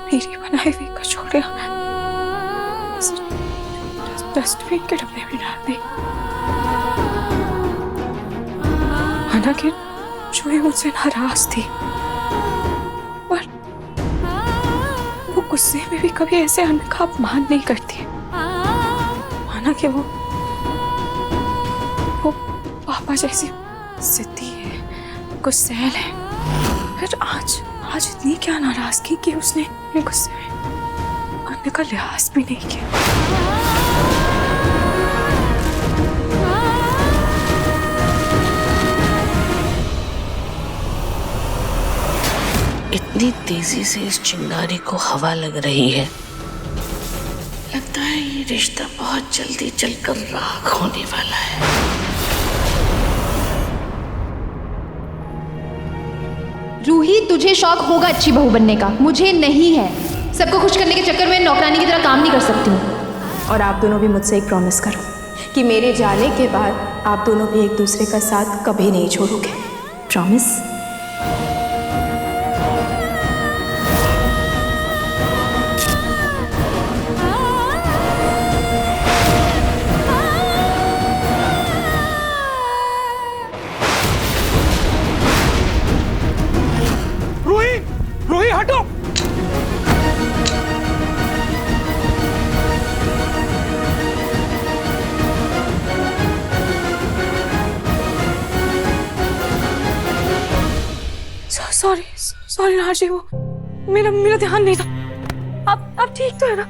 मेरी बनाई हुई कचौड़ियां डस्टबिन के डब्बे में डाल दी। हालांकि जूही मुझसे नाराज थी, पर वो गुस्से में भी कभी ऐसे अन्न का अपमान नहीं करती। माना कि वो पापा जैसी जिद्दी है, गुस्सैल है, फिर आज इतनी क्या नाराजगी कि उसने अपने गुस्से में अन्न का लिहाज भी नहीं किया। इतनी तेजी से इस चिंगारी को हवा लग रही है, लगता है ये रिश्ता बहुत जल्दी जलकर राख होने वाला है। रूही, तुझे शौक होगा अच्छी बहू बनने का, मुझे नहीं है। सबको खुश करने के चक्कर में नौकरानी की तरह काम नहीं कर सकती हूँ। और आप दोनों भी मुझसे एक प्रॉमिस करो कि मेरे जाने के बाद आप दोनों भी एक दूसरे का साथ कभी नहीं छोड़ोगे। प्रॉमिस? रूही हटो। सॉरी नाजी, वो मेरा ध्यान नहीं था। आप ठीक तो है ना?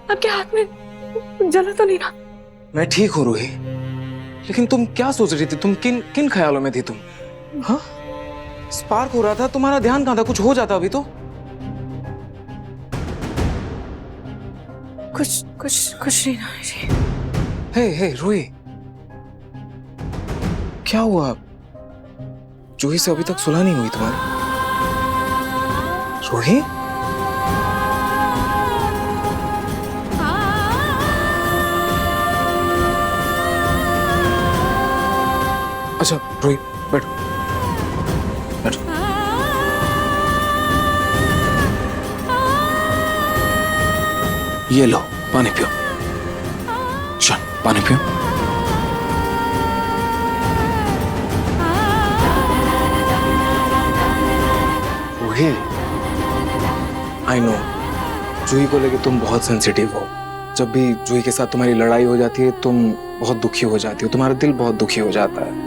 आपके हाथ में जला तो नहीं ना? मैं ठीक हूँ रूही, लेकिन तुम क्या सोच रही थी? तुम किन ख्यालों में थी तुम? हाँ, स्पार्क हो रहा था, तुम्हारा ध्यान कहाँ था? कुछ हो जाता अभी तो। कुछ नहीं नाजी। हे रूही, क्या हुआ? जूही से अभी तक सुलह नहीं हुई तुम्हारी? रूही? अच्छा रूही, बैठो बैठो। ये लो पानी पियो। चल पानी पियो। रूही, आई नो जूही को लेके तुम बहुत सेंसिटिव हो। जब भी जूही के साथ तुम्हारी लड़ाई हो जाती है तुम बहुत दुखी हो जाती हो, तुम्हारा दिल बहुत दुखी हो जाता है।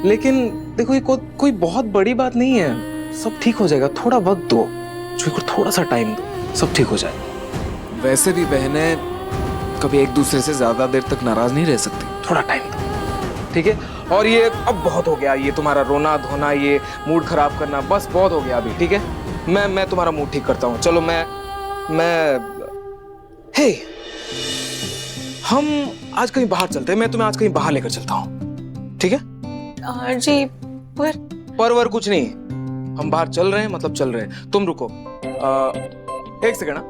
लेकिन देखो ये कोई बहुत बड़ी बात नहीं है, सब ठीक हो जाएगा। थोड़ा वक्त दो जूही को, थोड़ा सा टाइम दो, सब ठीक हो जाएगा। वैसे भी बहनें कभी एक दूसरे से ज्यादा देर तक नाराज नहीं रह सकती, थोड़ा टाइम दो, ठीक है? और ये अब बहुत हो गया, ये तुम्हारा रोना धोना, ये मूड खराब करना, बस बहुत हो गया अभी, ठीक है? मैं तुम्हारा मूड ठीक करता हूँ। चलो मैं हे, हम आज कहीं बाहर चलते हैं। मैं तुम्हें आज कहीं बाहर लेकर चलता हूँ, ठीक है? जी, पर कुछ नहीं, हम बाहर चल रहे हैं, मतलब चल रहे हैं। तुम रुको, एक सेकंड ना।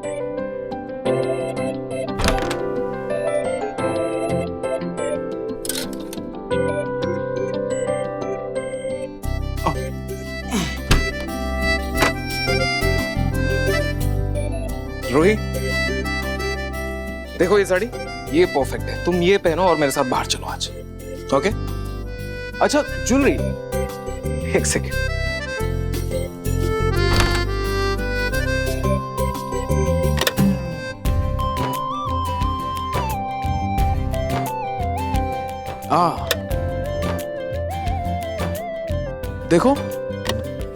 रोही, देखो ये साड़ी, ये परफेक्ट है। तुम ये पहनो और मेरे साथ बाहर चलो आज, ओके? अच्छा ज्वेलरी, एक सेकेंड। देखो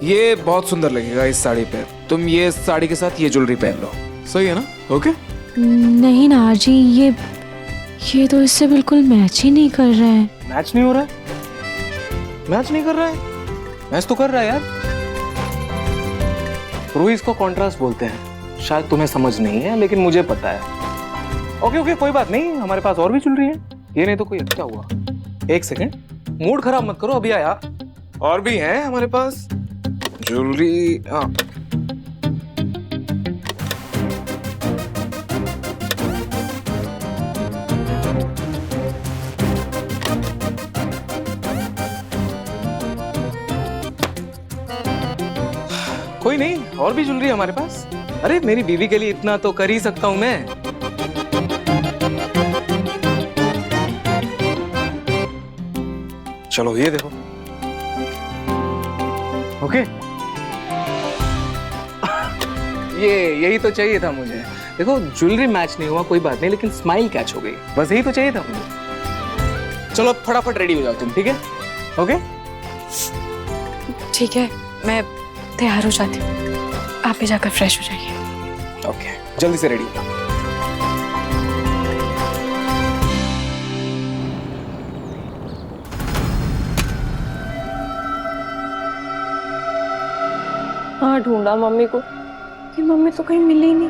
ये बहुत सुंदर लगेगा इस साड़ी पे। तुम ये साड़ी के साथ ये ज्वेलरी पहन लो, सही है ना? ओके? नहीं ना जी, ये तो इससे बिल्कुल मैच ही नहीं कर रहा है। मैच नहीं हो रहा है? मैच नहीं कर रहा है? मैच तो कर रहा है यार। रूही, इसको कॉन्ट्रास्ट बोलते हैं, शायद तुम्हें समझ नहीं है लेकिन मुझे पता है। ओके कोई बात नहीं, हमारे पास और भी ज्वेलरी है। ये नहीं तो कोई क्या हुआ? एक सेकेंड, मूड खराब मत करो, अभी आया। और भी है हमारे पास ज्वेलरी। हाँ, कोई नहीं, और भी ज्वेलरी हमारे पास। अरे मेरी बीवी के लिए इतना तो कर ही सकता हूं मैं। चलो ये देखो। ओके यही तो चाहिए था मुझे। देखो ज्वेलरी मैच नहीं हुआ कोई बात नहीं, लेकिन स्माइल कैच हो गई, बस यही तो चाहिए था मुझे। चलो फटाफट रेडी हो जाओ तुम, ठीक है? ओके ठीक है, मैं तैयार हो जाती हूँ, आप भी जाकर फ्रेश हो जाइए। ओके जल्दी से रेडी हो जाओ। हाँ ढूंढा मम्मी को, कि मम्मी तो कहीं मिली ही नहीं।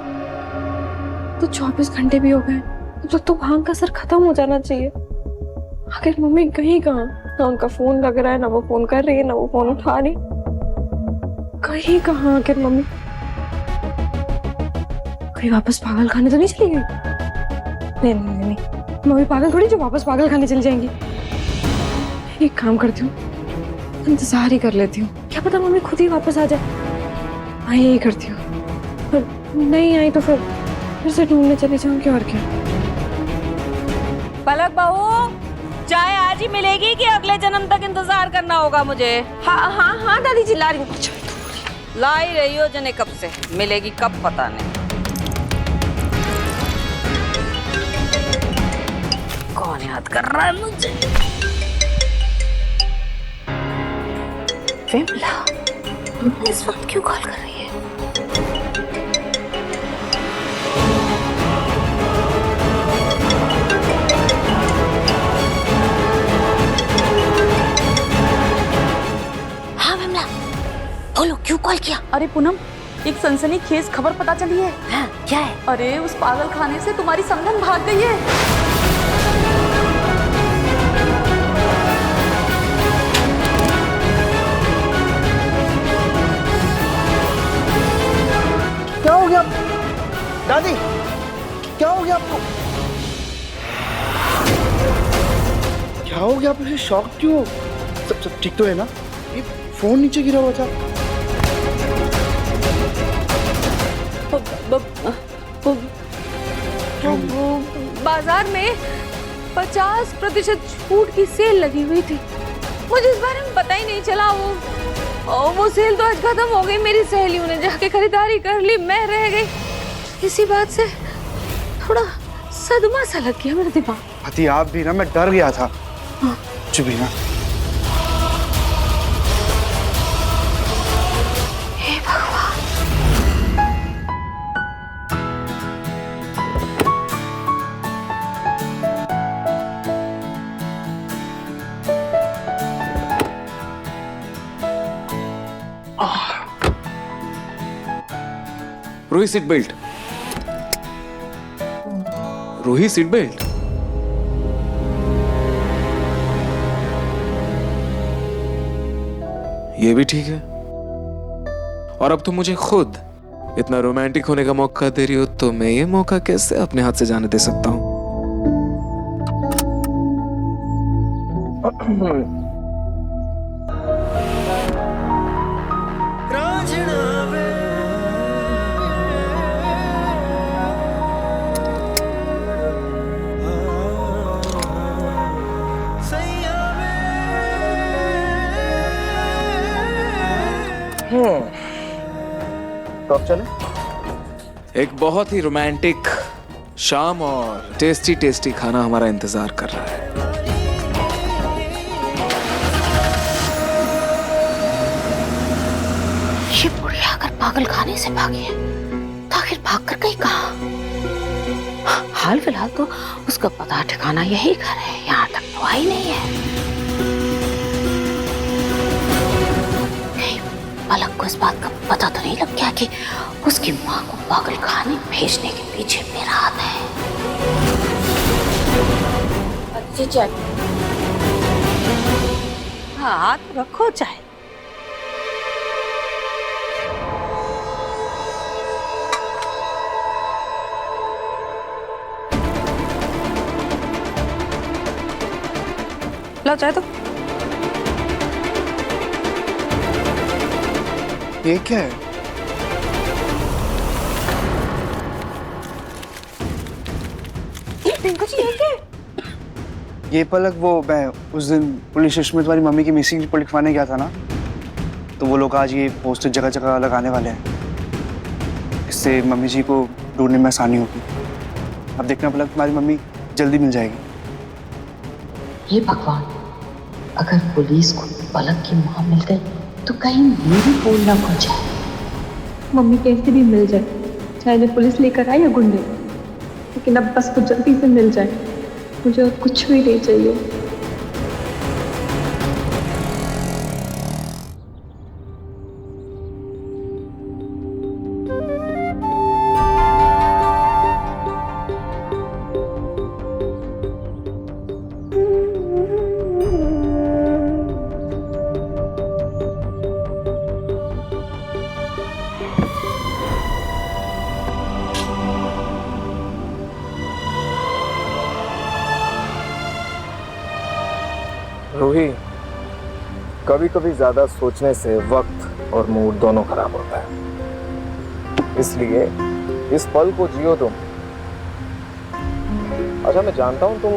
तो 24 घंटे भी हो गए, अब तक तो भांग का असर खत्म हो जाना चाहिए। आखिर मम्मी कहीं कहाँ? ना उनका फोन लग रहा है, ना वो फोन कर रही है, ना वो फोन उठा रही। कहीं कहाँ आखिर मम्मी? कहीं वापस पागल खाने तो नहीं चली गई? नहीं नहीं नहीं, नहीं। मम्मी पागल थोड़ी जो वापस पागल खाने चली जाएंगी। एक काम करती हूँ, इंतजार ही कर लेती हूँ, क्या पता मम्मी खुद ही वापस आ जाए। हाँ यही करती हूँ, पर नहीं आई तो फिर से ढूंढने चली जाऊंगी और क्या। पलक बहू, चाय आज ही मिलेगी कि अगले जन्म तक इंतजार करना होगा मुझे? हाँ हाँ हाँ दादी जी ला रही हूँ। ला ही रही हो जने कब से, मिलेगी कब पता नहीं। कौन याद कर रहा है मुझे? विमला इस वक्त क्यों कॉल कर रही है? हाँ विमला, बोलो क्यों कॉल किया? अरे पूनम, एक सनसनीखेज खबर पता चली है। हाँ, क्या है? अरे उस पागल खाने से तुम्हारी समधन भाग गई है। क्या हो गया दादी? क्या हो गया आपको? क्या हो गया? आप ऐसे शॉक क्यों? सब ठीक तो है ना? ये फोन नीचे गिरा हुआ था। बाजार में 50% छूट की सेल लगी हुई थी, मुझे इस बारे में पता ही नहीं चला। वो सेल तो आज खत्म हो गई। मेरी सहेलियों ने जाके खरीदारी कर ली, मैं रह गई। इसी बात से थोड़ा सदमा सा लग गया मेरे दिमाग। आती आप भी ना, मैं डर गया था। कुछ भी ना। हे भगवान, Ruhi seat belt. Ruhi seat belt. ये भी ठीक है। और अब तुम मुझे खुद इतना रोमांटिक होने का मौका दे रही हो, तो मैं ये मौका कैसे अपने हाथ से जाने दे सकता हूं? तो अब चले? एक बहुत ही रोमांटिक शाम और टेस्टी टेस्टी खाना हमारा इंतजार कर रहा है। ये बुढ़िया अगर पागल खाने से भागी है तो आखिर भाग कर गई कहाँ? हाल फिलहाल तो उसका पता ठिकाना यही घर है, यहाँ तक तो आई नहीं है। पलक को इस बात का पता तो नहीं लग गया कि उसकी माँ को पागल खाने भेजने के पीछे मेरा हाथ है? अच्छी चाय। हाँ हाथ रखो चाय। लो चाय तो। ये क्या है? जी है क्या? ये पलक, वो मैं उस दिन पुलिस स्टेशन में तुम्हारी मम्मी की मिसिंग रिपोर्ट लिखवाने गया था ना, तो वो लोग आज ये पोस्टर जगह जगह लगाने वाले हैं। इससे मम्मी जी को ढूंढने में आसानी होगी। अब देखना पलक, तुम्हारी मम्मी जल्दी मिल जाएगी। हे भगवान, अगर पुलिस को पलक की मां मिल गई तो कहीं मेरी पोल ना खो जाए। मम्मी कैसे भी मिल जाए, चाहे जो पुलिस लेकर आए या गुंडे, लेकिन अब बस वो जल्दी से मिल जाए। मुझे और कुछ भी नहीं चाहिए। रूही, कभी कभी ज्यादा सोचने से वक्त और मूड दोनों खराब होता है, इसलिए इस पल को जियो तुम। अच्छा, मैं जानता हूँ तुम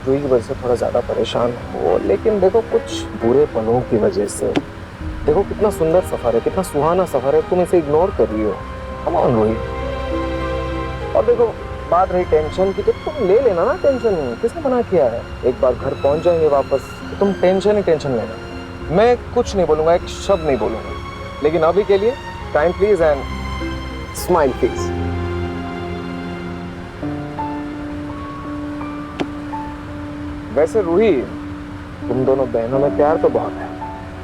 रूही की वजह से थोड़ा ज्यादा परेशान हो, लेकिन देखो कुछ बुरे पलों की वजह से देखो कितना सुंदर सफर है, कितना सुहाना सफर है, तुम इसे इग्नोर कर रही हो। Come on Ruhi. और देखो बात रही टेंशन की, तो तुम ले लेना ना टेंशन, किसने मना किया है? एक बार घर पहुंच जाएंगे वापस, तो तुम टेंशन ही टेंशन लेना। मैं कुछ नहीं बोलूंगा, एक शब्द नहीं बोलूंगा, लेकिन अभी के लिए time please and smile please. वैसे रूही, तुम दोनों बहनों में प्यार तो बहुत है।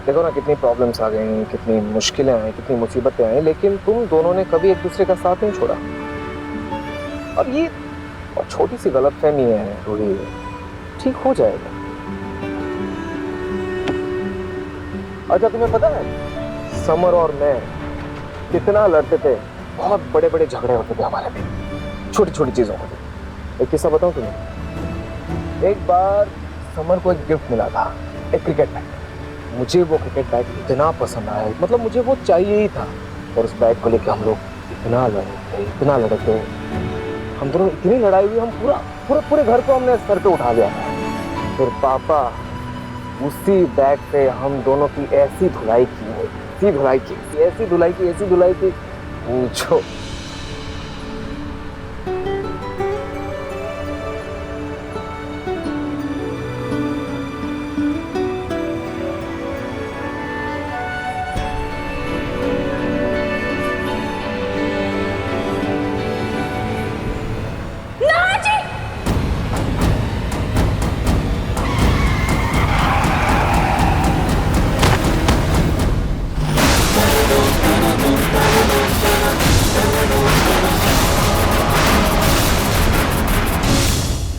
देखो ना कितनी प्रॉब्लम्स आ गई, कितनी मुश्किलें आई, कितनी मुसीबतें आई, लेकिन तुम दोनों ने कभी एक दूसरे का साथ नहीं छोड़ा। और ये छोटी सी गलतफहमी है रूही, ठीक हो जाएगा। अच्छा, तुम्हें पता है समर और मैं कितना लड़ते थे, बहुत बड़े बड़े झगड़े होते थे हमारे बीच, छोटी छोटी चीजों को। एक किस्सा बताऊं तुम्हें। एक बार समर को एक गिफ्ट मिला था, एक क्रिकेट बैट। मुझे वो क्रिकेट बैट इतना पसंद आया, मतलब मुझे वो चाहिए ही था। और उस बैट को लेकर हम लोग इतना लड़े थे, हम दोनों इतनी लड़ाई हुई, हम पूरे घर को हमने सर पे उठा लिया। फिर पापा उसी बैग पे हम दोनों की ऐसी धुलाई की पूछो।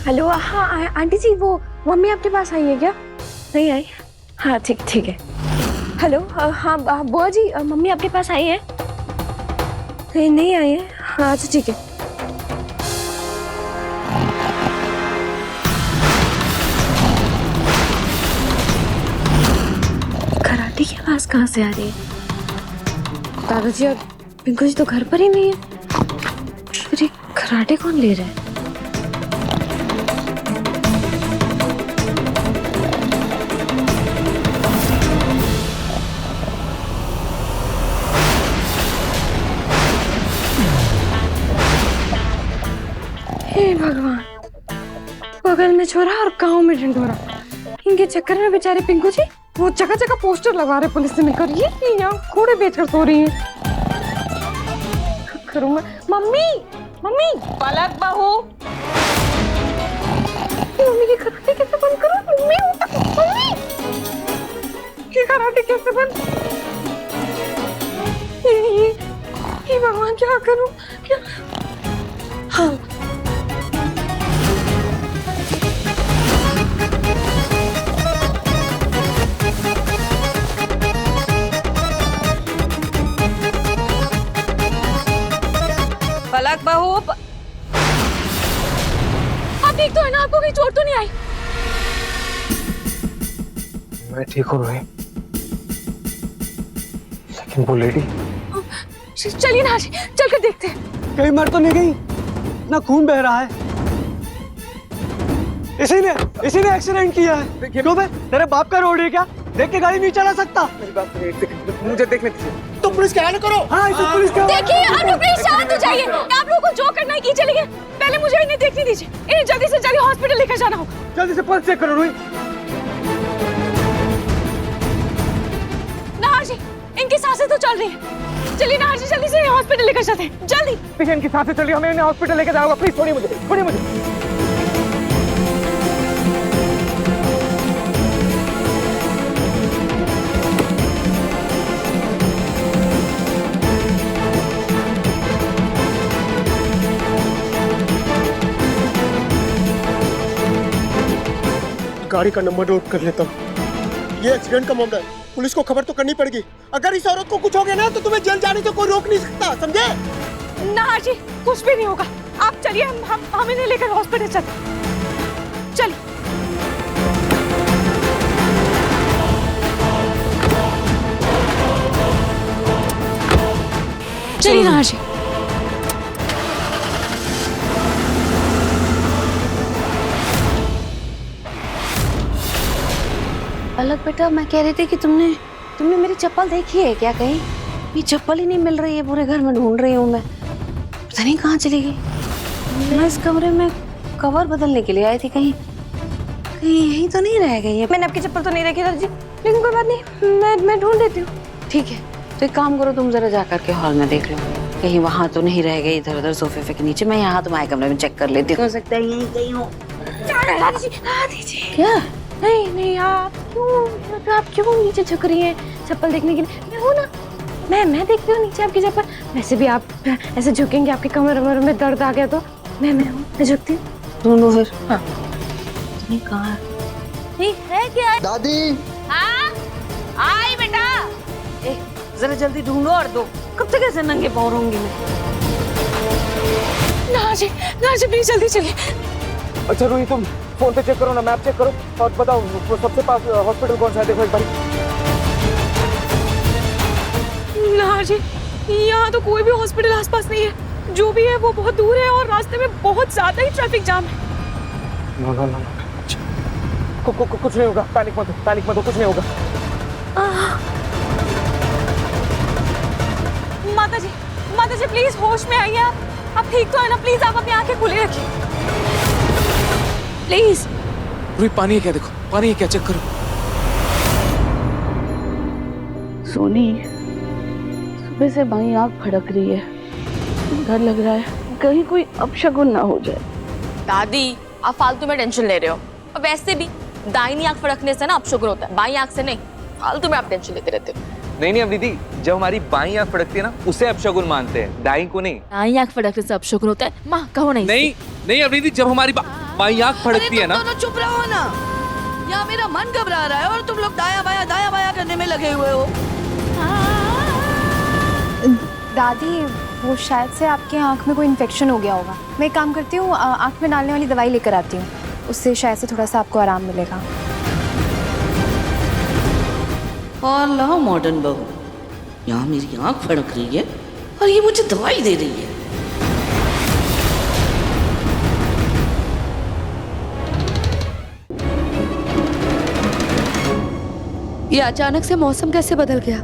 हेलो, हाँ आंटी जी, वो मम्मी आपके पास आई है क्या? नहीं आई? हाँ ठीक है। हेलो, हाँ बुआ जी, मम्मी आपके पास आई है? नहीं आई है? हाँ अच्छा ठीक है। कराटे की आवाज कहाँ से आ रही है? दादाजी और पिंकू जी तो घर पर ही नहीं है। फिर ये कराटे कौन ले रहा है? हे भगवान, बगल में छोरा और गांव में ढिंढोरा, इनके चक्कर में बेचारे पिंकू जी वो जगह जगह पोस्टर लगा रहे पुलिस से मिलकर, ये यहाँ घोड़े बेचकर सो रही हैं। करूँगा। मम्मी पलक बहू, मम्मी की कराटे कैसे बंद करूँ? मम्मी की कराटे कैसे बंद? ये भगवान क्या करूँ? क्या? हाँ, पलक बहू, आप ठीक तो है ना? आपको कहीं चोट तो नहीं आई? मैं ठीक हूँ रूही, लेकिन वो लेडी। चलिए ना जी, चल कर देखते हैं। कहीं मर तो नहीं गई? ना खून बह रहा है? इसी ने एक्सीडेंट किया है। क्यों बे? तेरे बाप का रोड है क्या? देख के गाड़ी नहीं चला सकता। मेरी बात सुनिए, एक सेकंड, मुझे देखने दीजिए। तो पुलिस क्या करो? हाँ, इसे पुलिस क्या? देखिए आप प्लीज शांत हो जाइए। आप लोगों को जो करना है कीजिए, लेकिन पहले मुझे इन्हें देखने दीजिए। इन्हें जल्दी से जल्दी हॉस्पिटल लेकर जाना होगा। जल्दी से पल्स चेक करो रूही। नाहर जी, इनकी सांसें तो चल रही हैं। चलिए नाहर जी, जल्दी से हॉस्पिटल लेकर चलते हैं, जल्दी। देखिए इनकी सांसें चल रही है, हमें इन्हें हॉस्पिटल लेकर जाना होगा। प्लीज छोड़िए मुझे, छोड़िए मुझे। गाड़ी का नंबर नोट कर लेता हूँ। ये एक्सीडेंट का मामला है, पुलिस को खबर तो करनी पड़ेगी। अगर इस औरत को कुछ हो गया ना तो तुम्हें जेल जाने से कोई रोक नहीं सकता, समझे? नाहर जी, कुछ भी नहीं होगा। आप चलिए, हम इन्हें लेकर हॉस्पिटल चलते हैं। चलिए। चलिए नाहर जी। पलक बेटा, मैं कह रही थी कि तुमने मेरी चप्पल देखी है क्या कहीं? ये चप्पल ही नहीं मिल रही है, पूरे घर में ढूंढ रही हूँ मैं, पता नहीं कहाँ चली गई। मैं इस कमरे में कवर बदलने के लिए आई थी, कहीं यही तो नहीं रह गई है। मैंने आपकी चप्पल तो नहीं रखी जी, लेकिन कोई बात नहीं, मैं ढूंढ देती हूँ। ठीक है, तो एक काम करो, तुम जरा जा करके हॉल में देख लो, कहीं वहां तो नहीं रह गई इधर उधर सोफे के नीचे। मैं यहाँ तुम्हारे कमरे में चेक कर लेती हूँ, हो सकता है यहीं कहीं हो। क्या? नहीं, आप क्यों नीचे झुक रही हैं चप्पल देखने के लिए? मैं हूँ ना, मैं देखती हूँ नीचे आपकी चप्पल। वैसे भी आप ऐसे झुकेंगे, आपके कमर में दर्द आ गया तो मैं हूँ, मैं झुकती हूँ। ढूंढो फिर। हाँ, नहीं कहाँ है क्या? दादी। हाँ, आई बेटा। जरा जल्दी ढूंढो और दो, कब तक ऐसे नंगे पाँव रहूंगी मैं? नाहर जी प्लीज जल्दी चलिए। अच्छा रूही, तुम फोन पे चेक करो ना, मैप चेक करो और बताओ वो सबसे पास हॉस्पिटल कौन सा है, देखो एक बार। नाहर जी, यहाँ तो कोई भी हॉस्पिटल आसपास नहीं है। जो भी है वो बहुत दूर है और रास्ते में बहुत ज्यादा ही ट्रैफिक जाम है। नो, कुछ नहीं होगा, पैनिक मत हो, कुछ नहीं होगा। माता जी प्लीज होश में आइए। आप ठीक तो है ना? प्लीज आप अपनी आंखें खुली रखिए, प्लीज। रूही, पानी है क्या? देखो पानी है क्या, चेक करो। सोनी, सुबह से बाई आँख फड़क रही है, डर लग रहा है कहीं कोई अपशगुन ना हो जाए। दादी, आप फालतू में टेंशन ले रहे हो। और वैसे भी दाहिनी आंख फड़कने से ना अपशगुन होता है, बाई आंख से नहीं। फालतू में आप टेंशन लेते रहते हो। नहीं अवनीति, जब हमारी बाईं आंख फड़कती है ना, उसे अपशगुन मानते हैं, दाईं को नहीं। दाईं आंख फड़कने से अपशगुन होता है? माँ कहो नहीं अवनीति, जब हमारी बाईं आंख फड़कती है ना। दोनों चुप रहो ना, यहाँ मेरा मन घबरा रहा है और तुम लोग दाया बाया करने में लगे हुए हो। दादी, वो शायद से आपके आँख में कोई इन्फेक्शन हो गया होगा। मैं एक काम करती हूँ, आँख में डालने वाली दवाई लेकर आती हूँ, उससे शायद से थोड़ा सा आपको आराम मिलेगा। और लाओ मॉडर्न बहू, यहाँ मेरी आँख फड़क रही है और ये मुझे दवाई दे रही है। ये अचानक से मौसम कैसे बदल गया?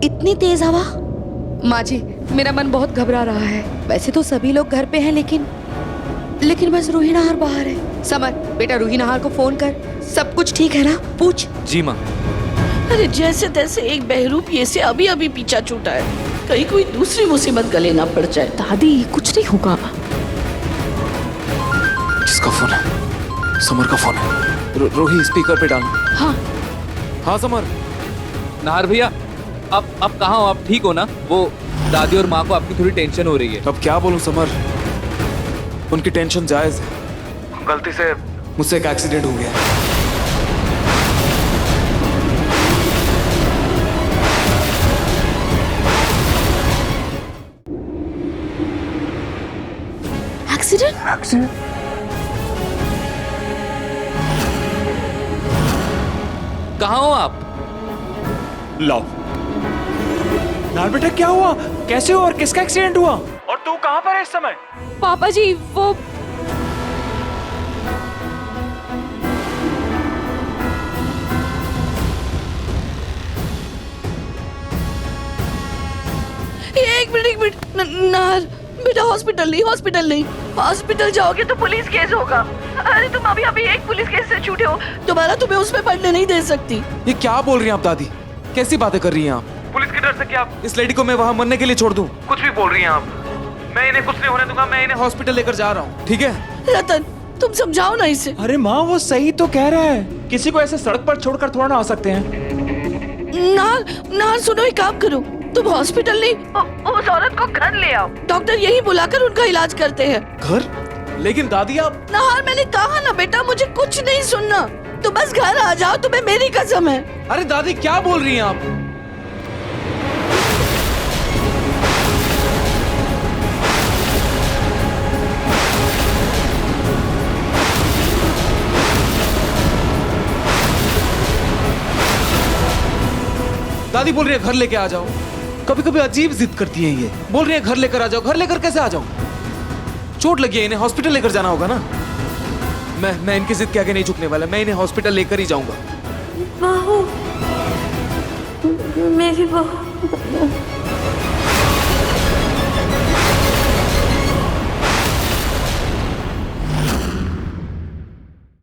इतनी तेज हवा। माँ जी, मेरा मन बहुत घबरा रहा है। वैसे तो सभी लोग घर पे हैं, लेकिन बस रूही नहार बाहर है। समर बेटा, रूही नहार को फोन कर, सब कुछ ठीक है ना? पूछ। जी माँ। अरे जैसे तैसे एक बहरूपिये से अभी पीछा छूटा है, कहीं कोई दूसरी मुसीबत गले ना पड़ जाए। दादी, कुछ नहीं होगा। किसका फोन है? समर का फोन है। रोही, स्पीकर पे डालो। हाँ समर। नाहर भैया, अब कहाँ हो आप? ठीक हो ना? वो दादी और माँ को आपकी थोड़ी टेंशन हो रही है। अब क्या बोलूं समर, उनकी टेंशन जायज है। गलती से मुझसे एक एक्सीडेंट हो गया। एक्सीडेंट? कहाँ हो आप? लाओ। नार बेटा, क्या हुआ? कैसे हो और किसका एक्सीडेंट हुआ? और तू कहाँ पर है इस समय? पापा जी, वो एक मिनट नार, बेटा हॉस्पिटल नहीं, हॉस्पिटल जाओगे तो पुलिस केस होगा। अरे तुम अभी एक पुलिस केस से छूटे हो, दोबारा तुम्हें उसमें पढ़ने नहीं दे सकती। ये क्या बोल रही हैं आप दादी? कैसी बातें कर रही हैं आप? पुलिस के डर से क्या इस लेडी को मैं वहां मरने के लिए छोड़ दूं? कुछ भी बोल रही हैं आप। मैं इन्हें कुछ नहीं होने दूंगा, मैं इन्हें हॉस्पिटल लेकर जा रहा हूँ, ठीक है? रतन तुम समझाओ ना इसे। अरे माँ वो सही तो कह रहा है, किसी को ऐसे सड़क पर छोड़कर थोड़ा ना आ सकते हैं। नार सुनो, एक काम करो, तुम हॉस्पिटल नहीं उस औरत को घर ले आओ, डॉक्टर यही बुलाकर उनका इलाज करते हैं। घर? लेकिन दादी आप। नार मैंने कहा ना बेटा, मुझे कुछ नहीं सुनना, तो बस घर आ जाओ, तुम्हें मेरी कसम है। अरे दादी क्या बोल रही हैं आप? दादी बोल रही है घर लेके आ जाओ। कभी कभी अजीब जिद करती है ये, बोल रही है घर लेकर आ जाओ। घर लेकर कैसे आ जाओ? चोट लगी है, इन्हें हॉस्पिटल लेकर जाना होगा ना। मैं इनकी जिद के आगे नहीं झुकने वाला, मैं इन्हें हॉस्पिटल लेकर ही जाऊंगा। बहू, मेरी बहू।